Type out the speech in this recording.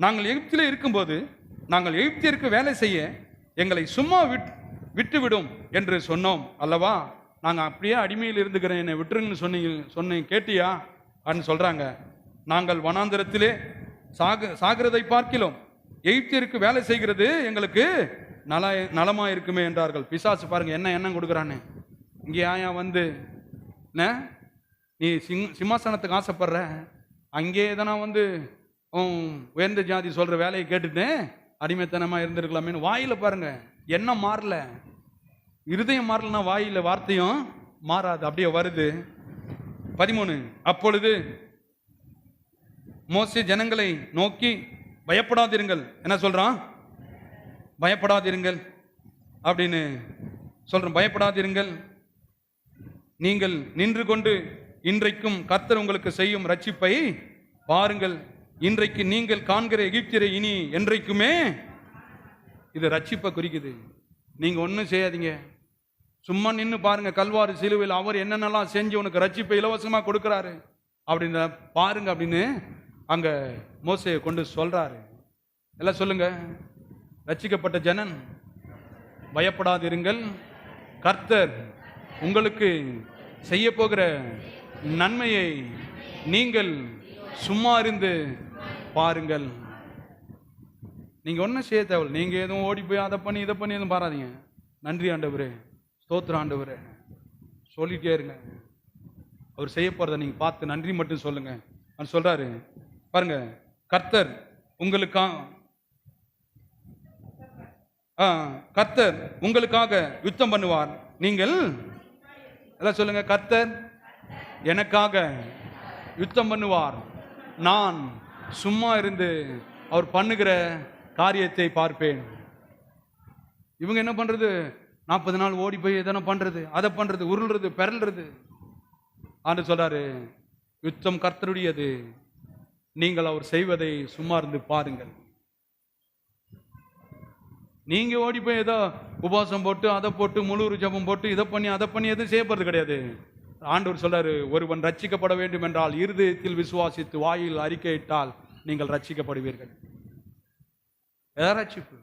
நாங்கள் எகிப்திலே இருக்கும்போது நாங்கள் எகிப்தியருக்கு வேலை செய்ய எங்களை சும்மா விட்டுவிடும் என்று சொன்னோம் அல்லவா? நாங்கள் அப்படியே அடிமையில் இருந்துக்கிறேன், என்னை விட்டுருங்கன்னு சொன்னீங்க கேட்டியா அப்படின்னு சொல்றாங்க. நாங்கள் வனாந்திரத்திலே சாகிறதை பார்க்கிறோம், எகிப்தியருக்கு வேலை செய்கிறது எங்களுக்கு நலமா இருக்குமே என்றார்கள். பிசாசு பாருங்க என்ன எண்ணம் கொடுக்குறான்னு. இங்கே ஆயா வந்து நீ சிம்மாசனத்துக்கு ஆசைப்படுற, அங்கே தானே வந்து உயர்ந்த ஜாதி சொல்ற வேலையை கேட்டுட்டு அடிமைத்தனமா இருந்திருக்கலாமேன்னு வாயில பாருங்க என்ன மாறல. இருதயம் மாறலன்னா வாயில வார்த்தையும் மாறாது, அப்படியே வருது. 13 அப்பொழுது மோசே ஜனங்களை நோக்கி பயப்படாதிருங்கள், என்ன சொல்றான்? பயப்படாதிருங்கள் அப்படின்னு சொல்றோம். பயப்படாதிருங்கள், நீங்கள் நின்று கொண்டு இன்றைக்கும் கர்த்தர் உங்களுக்கு செய்யும் ரட்சிப்பை பாருங்கள். இன்றைக்கு நீங்கள் காண்கிற எகிப்தியரை இனி என்றைக்குமே. இது ரட்சிப்பை குறிக்குது. நீங்க ஒன்றும் செய்யாதீங்க, சும்மா நின்று பாருங்க. கல்வாரி சிலுவையில் அவர் என்னென்னலாம் செஞ்சு உனக்கு ரட்சிப்பை இலவசமாக கொடுக்குறாரு அப்படின்னு பாருங்க அப்படின்னு அங்க மோசே கொண்டு சொல்றாரு. எல்லாம் சொல்லுங்க. ரட்சிக்கப்பட்ட ஜனன் பயப்படாதிருங்கள், கர்த்தர் உங்களுக்கு செய்ய போகிற நன்மையை நீங்கள் சும்மா இருந்து பாருங்கள். நீங்க ஒன்றும் செய்ய தேவையில்லை, நீங்க எதுவும் ஓடி போய் அதை பண்ணி இதை பண்ணி எதுவும் பாராதீங்க. நன்றி ஆண்டவரே, ஸ்தோத்திரம் ஆண்டவரே சொல்லிட்டே இருங்க. அவர் செய்ய போறதை நீங்க பார்த்து நன்றி மட்டும் சொல்லுங்க. அவர் சொல்றாரு பாருங்க, கர்த்தர் உங்களுக்காக யுத்தம் பண்ணுவார். நீங்கள் எல்லாம் சொல்லுங்க, கர்த்தர் எனக்காக யுத்தம் பண்ணுவார், நான் சும்மா இருந்து அவர் பண்ணுகிற காரியத்தை பார்ப்பேன். இவங்க என்ன பண்றது? 40 நாள் ஓடி போய் எதனா பண்றது, அதை பண்றது, உருள்றது, பெறல்றது. ஆண்டு சொல்றாரு, யுத்தம் கர்த்தருடையது, நீங்கள் அவர் செய்வதை சும்மா இருந்து பாருங்கள். நீங்க ஓடி போய் ஏதோ உபவாசம் போட்டு அதை போட்டு முழு ஜபம் போட்டு இதை பண்ணி அதை பண்ணி எதுவும் செய்யப்படுறது கிடையாது. ஆண்டவர் சொல்றாரு, ஒருவன் ரட்சிக்கப்பட வேண்டும் என்றால் இருதயத்தில் விசுவாசித்து வாயில் அறிக்கையிட்டால் நீங்கள் ரட்சிக்கப்படுவீர்கள். ரட்சிப்பு